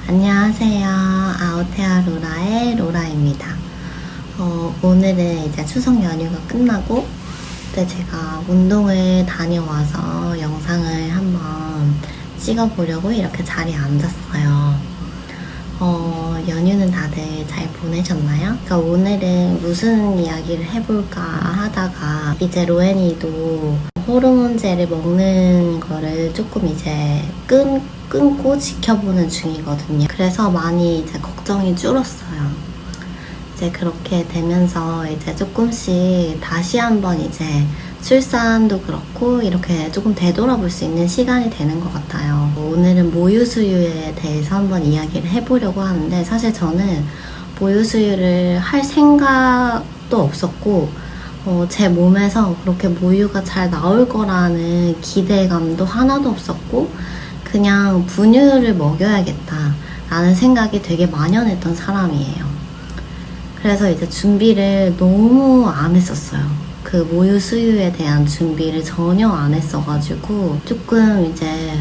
안녕하세요. 아오테아 로라의 로라입니다. 오늘은 이제 추석 연휴가 끝나고 그때 제가 운동을 다녀와서 영상을 한번 찍어보려고 이렇게 자리에 앉았어요. 연휴는 다들 잘 보내셨나요? 그러니까 오늘은 무슨 이야기를 해볼까 하다가 이제 로엔이도 호르몬제를 먹는 거를 조금 이제 끊고 지켜보는 중이거든요. 그래서 많이 이제 걱정이 줄었어요. 이제 그렇게 되면서 이제 조금씩 다시 한번 이제 출산도 그렇고 이렇게 조금 되돌아볼 수 있는 시간이 되는 것 같아요. 오늘은 모유수유에 대해서 한번 이야기를 해보려고 하는데 사실 저는 모유수유를 할 생각도 없었고 제 몸에서 그렇게 모유가 잘 나올 거라는 기대감도 하나도 없었고 그냥 분유를 먹여야겠다 라는 생각이 되게 만연했던 사람이에요. 그래서 이제 준비를 너무 안 했었어요. 그 모유 수유에 대한 준비를 전혀 안 했어가지고 조금 이제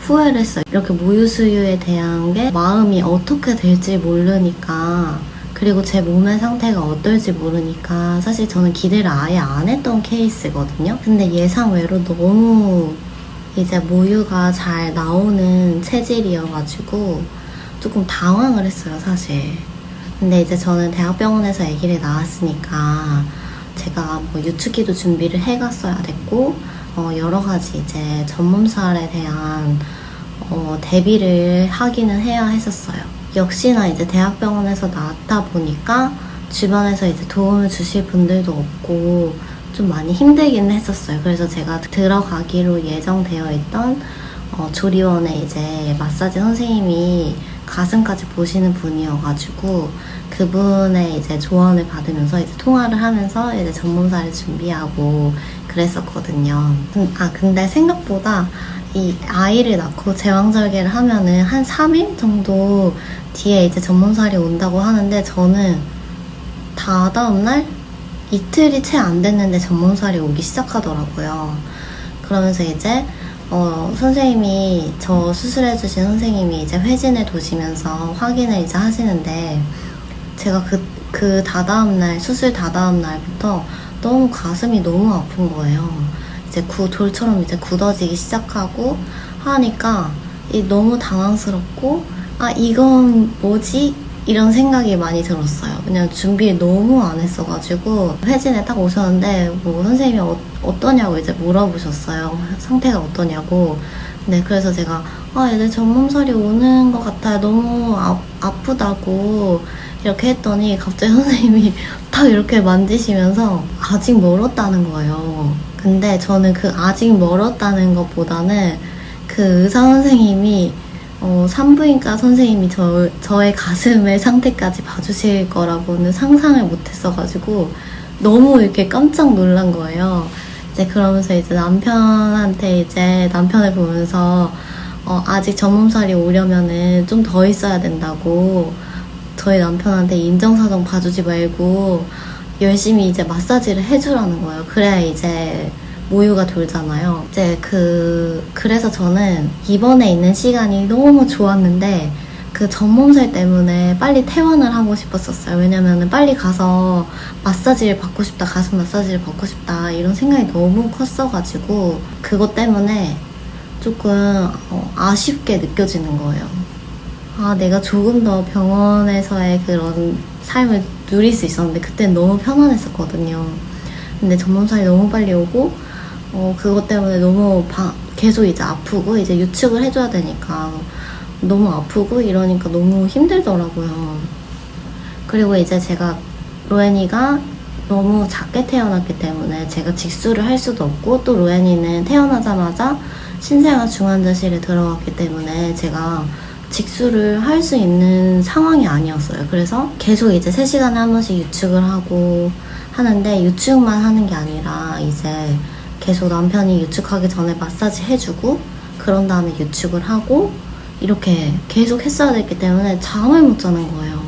후회를 했어요. 이렇게 모유 수유에 대한 게 마음이 어떻게 될지 모르니까 그리고 제 몸의 상태가 어떨지 모르니까 사실 저는 기대를 아예 안 했던 케이스거든요. 근데 예상외로 너무 이제 모유가 잘 나오는 체질이어가지고 조금 당황을 했어요, 사실. 근데 이제 저는 대학병원에서 아기를 낳았으니까 제가 뭐 유축기도 준비를 해갔어야 됐고 여러 가지 이제 전몸살에 대한 대비를 하기는 해야 했었어요. 역시나 이제 대학병원에서 낳았다 보니까 주변에서 이제 도움을 주실 분들도 없고 좀 많이 힘들기는 했었어요. 그래서 제가 들어가기로 예정되어 있던 조리원에 이제 마사지 선생님이 가슴까지 보시는 분이어가지고 그분의 이제 조언을 받으면서 이제 통화를 하면서 이제 전몸살을 준비하고 그랬었거든요. 근데 생각보다 이 아이를 낳고 제왕절개를 하면은 한 3일 정도 뒤에 이제 전몸살이 온다고 하는데 저는 다다음날 이틀이 채 안 됐는데 전몸살이 오기 시작하더라고요. 그러면서 이제 선생님이 저 수술해주신 선생님이 이제 회진을 도시면서 확인을 이제 하시는데 제가 그 다다음날 수술 다다음날부터 너무 가슴이 너무 아픈 거예요. 이제 돌처럼 이제 굳어지기 시작하고 하니까 너무 당황스럽고 이건 뭐지? 이런 생각이 많이 들었어요. 왜냐면 준비를 너무 안 했어가지고 회진에 딱 오셨는데 뭐 선생님이 어떠냐고 이제 물어보셨어요. 상태가 어떠냐고. 네, 그래서 제가 애들 전몸살이 오는 것 같아요. 너무 아프다고 이렇게 했더니 갑자기 선생님이 딱 이렇게 만지시면서 아직 멀었다는 거예요. 근데 저는 그 아직 멀었다는 것보다는 그 의사 선생님이 산부인과 선생님이 저의 가슴의 상태까지 봐주실 거라고는 상상을 못했어가지고 너무 이렇게 깜짝 놀란 거예요. 이제 그러면서 이제 남편을 보면서 아직 전몸살이 오려면은 좀 더 있어야 된다고 저희 남편한테 인정사정 봐주지 말고 열심히 이제 마사지를 해주라는 거예요. 그래야 이제 모유가 돌잖아요. 이제 그래서 저는 입원해 있는 시간이 너무 좋았는데 그 전몸살 때문에 빨리 퇴원을 하고 싶었었어요. 왜냐면은 빨리 가서 마사지를 받고 싶다, 가슴 마사지를 받고 싶다 이런 생각이 너무 컸어가지고 그것 때문에 조금 아쉽게 느껴지는 거예요. 내가 조금 더 병원에서의 그런 삶을 누릴 수 있었는데 그때는 너무 편안했었거든요. 근데 전몸살이 너무 빨리 오고 그것 때문에 너무 계속 이제 아프고 이제 유축을 해줘야 되니까 너무 아프고 이러니까 너무 힘들더라고요. 그리고 이제 제가 로엔이가 너무 작게 태어났기 때문에 제가 직수를 할 수도 없고 또 로엔이는 태어나자마자 신생아 중환자실에 들어갔기 때문에 제가 직수를 할 수 있는 상황이 아니었어요. 그래서 계속 이제 3시간에 한 번씩 유축을 하고 하는데 유축만 하는 게 아니라 이제 계속 남편이 유축하기 전에 마사지 해주고 그런 다음에 유축을 하고 이렇게 계속 했어야 됐기 때문에 잠을 못 자는 거예요.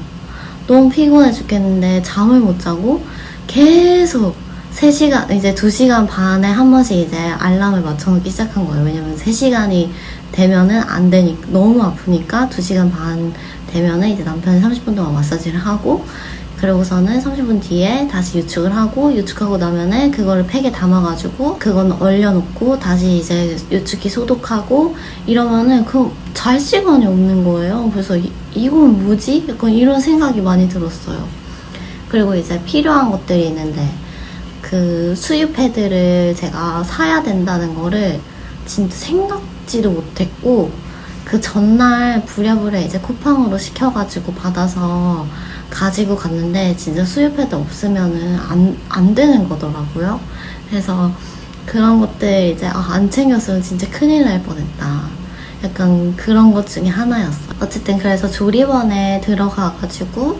너무 피곤해 죽겠는데 잠을 못 자고 계속 3시간, 이제 2시간 반에 한 번씩 이제 알람을 맞춰놓기 시작한 거예요. 왜냐면 3시간이 되면은 안 되니까, 너무 아프니까 2시간 반 되면은 이제 남편이 30분 동안 마사지를 하고, 그러고서는 30분 뒤에 다시 유축을 하고, 유축하고 나면은 그거를 팩에 담아가지고 그건 얼려놓고 다시 이제 유축기 소독하고 이러면은 그 잘 시간이 없는 거예요. 그래서 이건 뭐지? 약간 이런 생각이 많이 들었어요. 그리고 이제 필요한 것들이 있는데, 그 수유 패드를 제가 사야 된다는 거를 진짜 생각지도 못했고, 그 전날 부랴부랴 이제 쿠팡으로 시켜가지고 받아서 가지고 갔는데 진짜 수유 패드 없으면은 안 되는 거더라고요. 그래서 그런 것들 이제 안 챙겼으면 진짜 큰일 날 뻔했다. 약간 그런 것 중에 하나였어. 어쨌든 그래서 조리원에 들어가가지고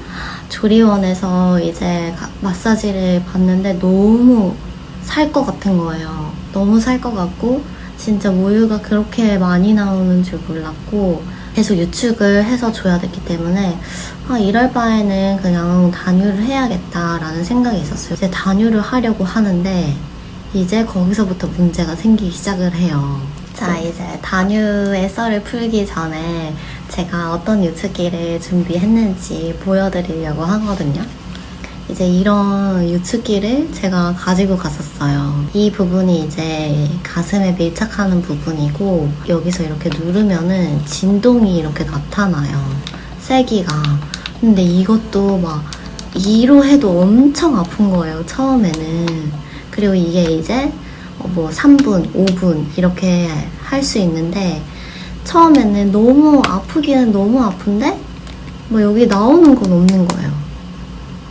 조리원에서 이제 마사지를 받는데 너무 살 것 같은 거예요. 너무 살 것 같고 진짜 모유가 그렇게 많이 나오는 줄 몰랐고 계속 유축을 해서 줘야 됐기 때문에 이럴 바에는 그냥 단유를 해야겠다라는 생각이 있었어요. 이제 단유를 하려고 하는데 이제 거기서부터 문제가 생기기 시작을 해요. 자, 이제 단유의 썰을 풀기 전에 제가 어떤 유축기를 준비했는지 보여드리려고 하거든요. 이제 이런 유축기를 제가 가지고 갔었어요. 이 부분이 이제 가슴에 밀착하는 부분이고, 여기서 이렇게 누르면은 진동이 이렇게 나타나요. 세기가. 근데 이것도 막 2로 해도 엄청 아픈 거예요, 처음에는. 그리고 이게 이제 뭐 3분, 5분 이렇게 할 수 있는데, 처음에는 너무 아프기는 너무 아픈데 뭐 여기 나오는 건 없는 거예요.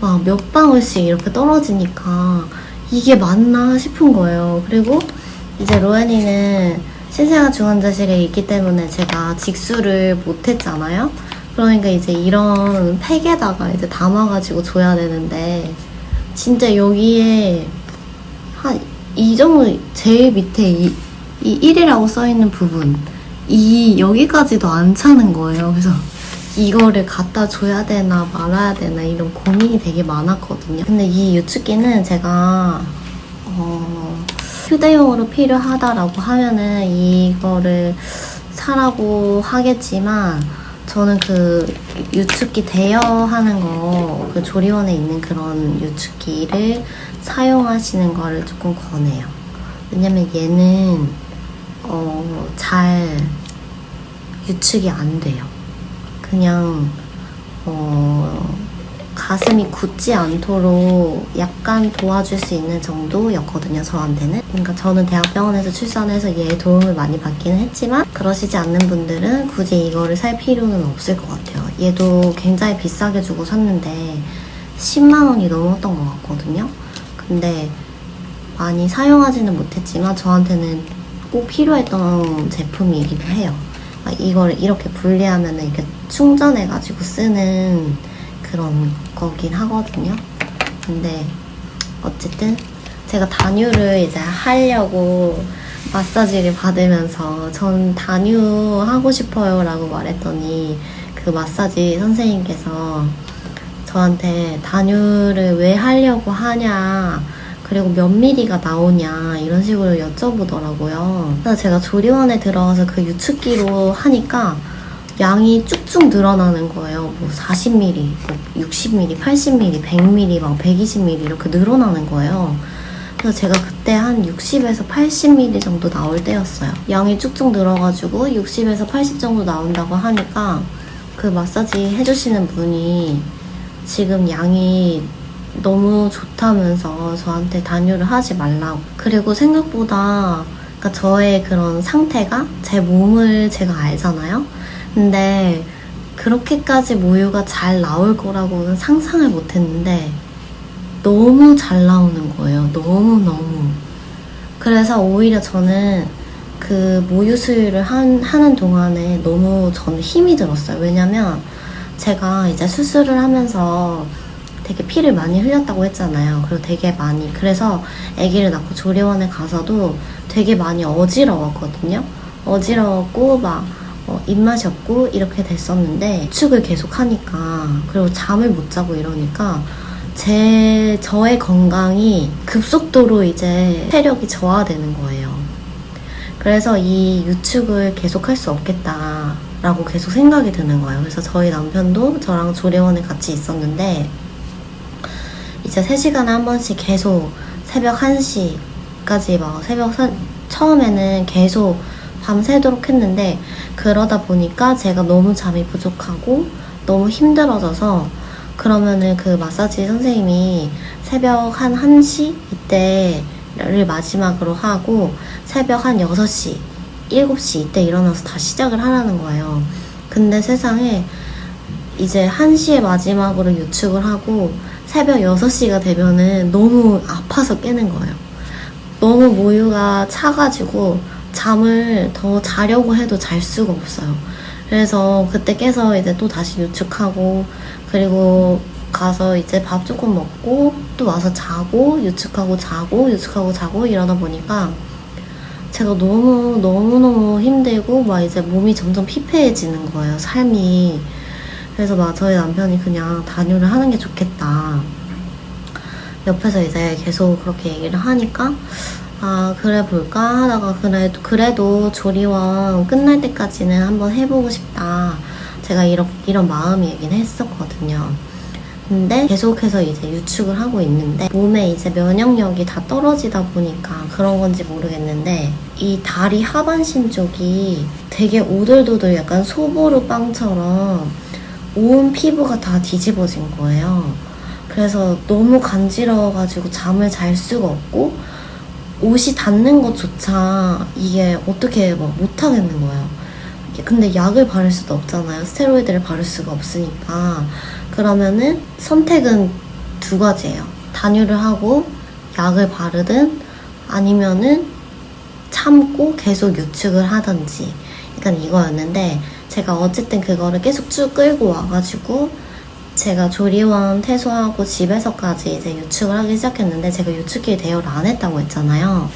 막 몇 방울씩 이렇게 떨어지니까 이게 맞나 싶은 거예요. 그리고 이제 로엔이는 신생아 중환자실에 있기 때문에 제가 직수를 못했잖아요. 그러니까 이제 이런 팩에다가 이제 담아가지고 줘야 되는데, 진짜 여기에 한 이 정도, 제일 밑에 이 1이라고 써있는 부분, 여기까지도 안 차는 거예요. 그래서 이거를 갖다 줘야 되나 말아야 되나 이런 고민이 되게 많았거든요. 근데 이 유축기는 제가 휴대용으로 필요하다라고 하면은 이거를 사라고 하겠지만, 저는 그 유축기 대여하는 거, 그 조리원에 있는 그런 유축기를 사용하시는 거를 조금 권해요. 왜냐면 얘는 잘 유축이 안 돼요. 그냥 가슴이 굳지 않도록 약간 도와줄 수 있는 정도였거든요, 저한테는. 그러니까 저는 대학병원에서 출산해서 얘의 도움을 많이 받기는 했지만, 그러시지 않는 분들은 굳이 이거를 살 필요는 없을 것 같아요. 얘도 굉장히 비싸게 주고 샀는데 10만 원이 넘었던 것 같거든요. 근데 많이 사용하지는 못했지만 저한테는 꼭 필요했던 제품이기도 해요. 이거를 이렇게 분리하면 이렇게 충전해가지고 쓰는 그런 거긴 하거든요. 근데 어쨌든 제가 단유를 이제 하려고 마사지를 받으면서 전 단유 하고 싶어요 라고 말했더니, 그 마사지 선생님께서 저한테 단유를 왜 하려고 하냐, 그리고 몇 미리가 나오냐 이런 식으로 여쭤보더라고요. 그래서 제가 조리원에 들어가서 그 유축기로 하니까 양이 쭉쭉 늘어나는 거예요. 뭐 40ml, 뭐 60ml, 80ml, 100ml, 막 120ml 이렇게 늘어나는 거예요. 그래서 제가 그때 한 60에서 80ml 정도 나올 때였어요. 양이 쭉쭉 늘어가지고 60에서 80 정도 나온다고 하니까 그 마사지 해주시는 분이 지금 양이 너무 좋다면서 저한테 단유를 하지 말라고. 그리고 생각보다 그러니까 저의 그런 상태가, 제 몸을 제가 알잖아요. 근데 그렇게까지 모유가 잘 나올 거라고는 상상을 못했는데 너무 잘 나오는 거예요. 너무너무. 그래서 오히려 저는 그 모유 수유를 하는 동안에 너무 저는 힘이 들었어요. 왜냐면 제가 이제 수술을 하면서 되게 피를 많이 흘렸다고 했잖아요. 그리고 되게 많이, 그래서 아기를 낳고 조리원에 가서도 되게 많이 어지러웠거든요. 어지러웠고 막 입맛이 없고 이렇게 됐었는데, 축을 계속 하니까, 그리고 잠을 못 자고 이러니까 저의 건강이 급속도로 이제 체력이 저하되는 거예요. 그래서 이 유축을 계속 할 수 없겠다라고 계속 생각이 드는 거예요. 그래서 저희 남편도 저랑 조리원에 같이 있었는데 이제 3시간에 한 번씩 계속 새벽 1시까지 처음에는 계속 밤새도록 했는데 그러다 보니까 제가 너무 잠이 부족하고 너무 힘들어져서 그러면은 그 마사지 선생님이 새벽 한 1시 이때를 마지막으로 하고 새벽 한 6시, 7시 이때 일어나서 다시 시작을 하라는 거예요. 근데 세상에 이제 1시에 마지막으로 유축을 하고 새벽 6시가 되면은 너무 아파서 깨는 거예요. 너무 모유가 차가지고 잠을 더 자려고 해도 잘 수가 없어요. 그래서 그때 깨서 이제 또 다시 유축하고 그리고 가서 이제 밥 조금 먹고 또 와서 자고 유축하고 자고 유축하고 자고 이러다 보니까 제가 너무너무 힘들고 막 이제 몸이 점점 피폐해지는 거예요, 삶이. 그래서 막 저희 남편이 그냥 단유를 하는 게 좋겠다. 옆에서 이제 계속 그렇게 얘기를 하니까 아 그래 볼까 하다가 그래도 조리원 끝날 때까지는 한번 해보고 싶다. 제가 이런 마음이긴 했었거든요. 근데 계속해서 이제 유축을 하고 있는데 몸에 이제 면역력이 다 떨어지다 보니까 그런 건지 모르겠는데 이 다리 하반신 쪽이 되게 오돌도돌 약간 소보루 빵처럼 온 피부가 다 뒤집어진 거예요. 그래서 너무 간지러워가지고 잠을 잘 수가 없고 옷이 닿는 것조차 이게 어떻게 막 못하겠는 거예요. 근데 약을 바를 수도 없잖아요. 스테로이드를 바를 수가 없으니까. 그러면은 선택은 2가지예요. 단유를 하고 약을 바르든 아니면은 참고 계속 유축을 하든지 약간 이거였는데 제가 어쨌든 그거를 계속 쭉 끌고 와가지고 제가 조리원 퇴소하고 집에서까지 이제 유축을 하기 시작했는데 제가 유축기 대여를 안 했다고 했잖아요.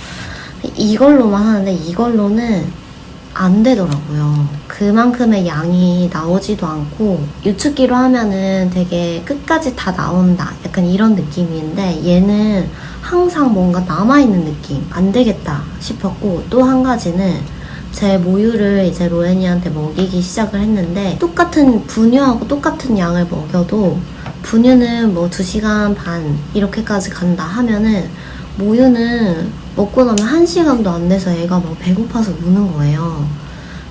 이걸로만 하는데 이걸로는 안 되더라고요. 그만큼의 양이 나오지도 않고 유축기로 하면은 되게 끝까지 다 나온다 약간 이런 느낌인데 얘는 항상 뭔가 남아있는 느낌. 안 되겠다 싶었고 또 한 가지는 제 모유를 이제 로엔이한테 먹이기 시작을 했는데 똑같은 분유하고 똑같은 양을 먹여도 분유는 뭐 2시간 반 이렇게까지 간다 하면은 모유는 먹고 나면 1시간도 안 돼서 애가 막 배고파서 우는 거예요.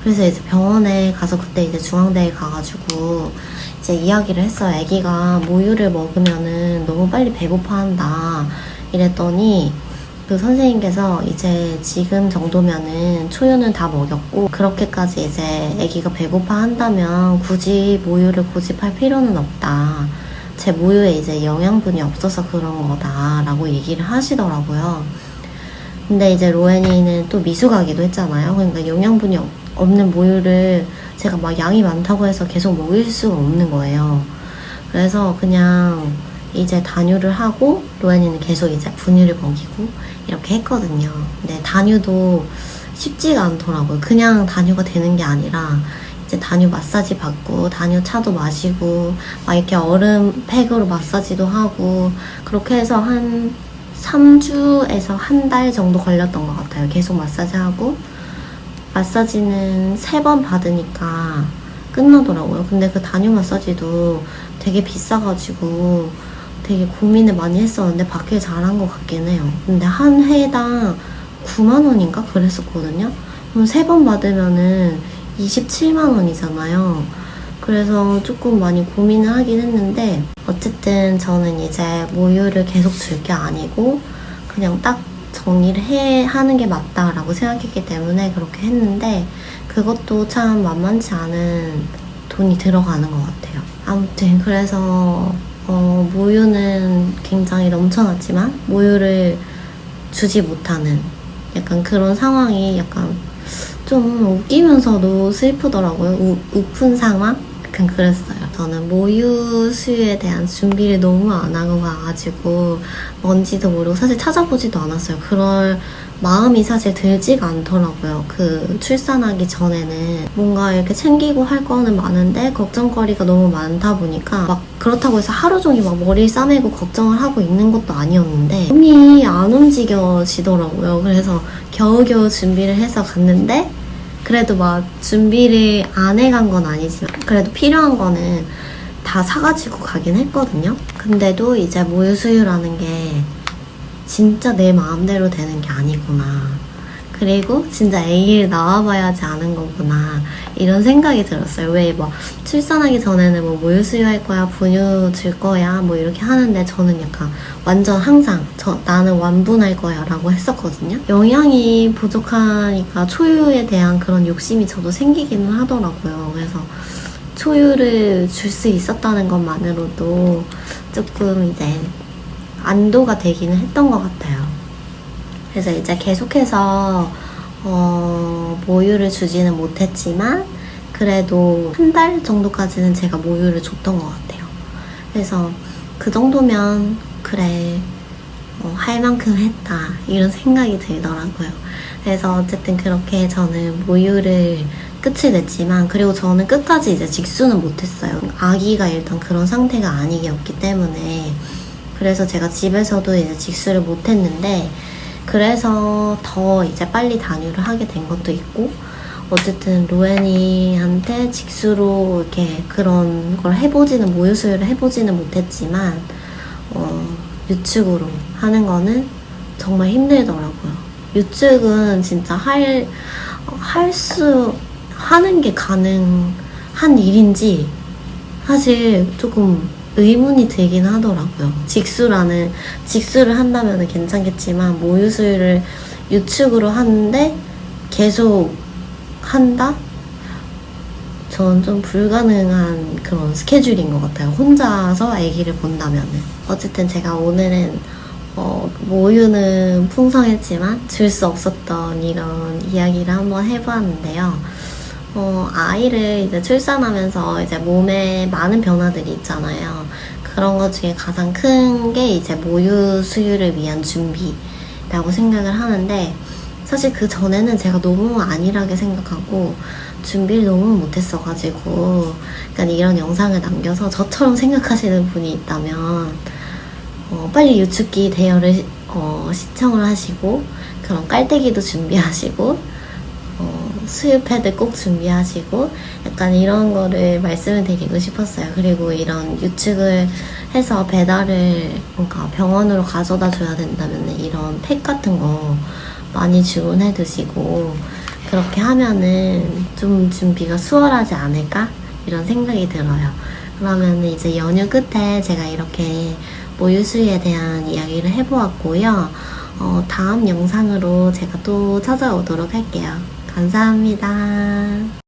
그래서 이제 병원에 가서 그때 이제 중앙대에 가가지고 이제 이야기를 했어요. 애기가 모유를 먹으면은 너무 빨리 배고파한다 이랬더니 그 선생님께서 이제 지금 정도면은 초유는 다 먹였고 그렇게까지 이제 아기가 배고파 한다면 굳이 모유를 고집할 필요는 없다. 제 모유에 이제 영양분이 없어서 그런 거다 라고 얘기를 하시더라고요. 근데 이제 로엔이는 또 미숙하기도 했잖아요. 그러니까 영양분이 없는 모유를 제가 막 양이 많다고 해서 계속 먹일 수가 없는 거예요. 그래서 그냥 이제 단유를 하고 로엔이는 계속 이제 분유를 먹이고 이렇게 했거든요. 근데 단유도 쉽지가 않더라고요. 그냥 단유가 되는 게 아니라 이제 단유 마사지 받고 단유 차도 마시고 막 이렇게 얼음 팩으로 마사지도 하고 그렇게 해서 한 3주에서 한 달 정도 걸렸던 것 같아요. 계속 마사지하고 마사지는 3번 받으니까 끝나더라고요. 근데 그 단유 마사지도 되게 비싸가지고 되게 고민을 많이 했었는데 받길 잘한 것 같긴 해요. 근데 한 회당 9만 원인가 그랬었거든요. 그럼 3번 받으면은 27만 원이잖아요. 그래서 조금 많이 고민을 하긴 했는데 어쨌든 저는 이제 모유를 계속 줄 게 아니고 그냥 딱 정리를 하는 게 맞다라고 생각했기 때문에 그렇게 했는데 그것도 참 만만치 않은 돈이 들어가는 것 같아요. 아무튼 그래서 모유는 굉장히 넘쳐났지만 모유를 주지 못하는 약간 그런 상황이 약간 좀 웃기면서도 슬프더라고요. 우픈 상황? 약간 그랬어요. 저는 모유 수유에 대한 준비를 너무 안 하고 가가지고 뭔지도 모르고 사실 찾아보지도 않았어요. 그럴 마음이 사실 들지가 않더라고요. 그 출산하기 전에는 뭔가 이렇게 챙기고 할 거는 많은데 걱정거리가 너무 많다 보니까 막 그렇다고 해서 하루 종일 막 머리를 싸매고 걱정을 하고 있는 것도 아니었는데 몸이 안 움직여지더라고요. 그래서 겨우겨우 준비를 해서 갔는데 그래도 막 준비를 안 해간 건 아니지만 그래도 필요한 거는 다 사가지고 가긴 했거든요. 근데도 이제 모유 수유라는 게 진짜 내 마음대로 되는 게 아니구나. 그리고 진짜 아기를 낳아봐야지 아는 거구나. 이런 생각이 들었어요. 왜 뭐 출산하기 전에는 뭐 모유 수유할 거야, 분유 줄 거야, 뭐 이렇게 하는데 저는 약간 완전 항상 나는 완분할 거야 라고 했었거든요. 영양이 부족하니까 초유에 대한 그런 욕심이 저도 생기기는 하더라고요. 그래서 초유를 줄 수 있었다는 것만으로도 조금 이제 안도가 되기는 했던 것 같아요. 그래서 이제 계속해서 모유를 주지는 못했지만 그래도 한 달 정도까지는 제가 모유를 줬던 것 같아요. 그래서 그 정도면 그래 할 만큼 했다 이런 생각이 들더라고요. 그래서 어쨌든 그렇게 저는 모유를 끝을 냈지만 그리고 저는 끝까지 이제 직수는 못했어요. 아기가 일단 그런 상태가 아니었기 때문에 그래서 제가 집에서도 이제 직수를 못했는데 그래서 더 이제 빨리 단유를 하게 된 것도 있고 어쨌든 로엔이한테 직수로 이렇게 그런 걸 모유 수유를 해보지는 못했지만 유축으로 하는 거는 정말 힘들더라고요. 유축은 진짜 하는 게 가능한 일인지 사실 조금 의문이 들긴 하더라고요. 직수를 한다면 괜찮겠지만 모유 수유를 유축으로 하는데 계속 한다? 저는 좀 불가능한 그런 스케줄인 것 같아요. 혼자서 아기를 본다면은. 어쨌든 제가 오늘은 모유는 풍성했지만 줄 수 없었던 이런 이야기를 한번 해봤는데요. 아이를 이제 출산하면서 이제 몸에 많은 변화들이 있잖아요. 그런 것 중에 가장 큰 게 이제 모유 수유를 위한 준비라고 생각을 하는데 사실 그 전에는 제가 너무 안일하게 생각하고 준비를 너무 못했어가지고 그러니까 이런 영상을 남겨서 저처럼 생각하시는 분이 있다면 빨리 유축기 대여를 시청을 하시고 그런 깔때기도 준비하시고 수유 패드 꼭 준비하시고 약간 이런 거를 말씀을 드리고 싶었어요. 그리고 이런 유축을 해서 배달을 그러니까 병원으로 가져다 줘야 된다면 이런 팩 같은 거 많이 주문해 두시고 그렇게 하면은 좀 준비가 수월하지 않을까? 이런 생각이 들어요. 그러면 이제 연휴 끝에 제가 이렇게 모유 수유에 대한 이야기를 해보았고요. 다음 영상으로 제가 또 찾아오도록 할게요. 감사합니다.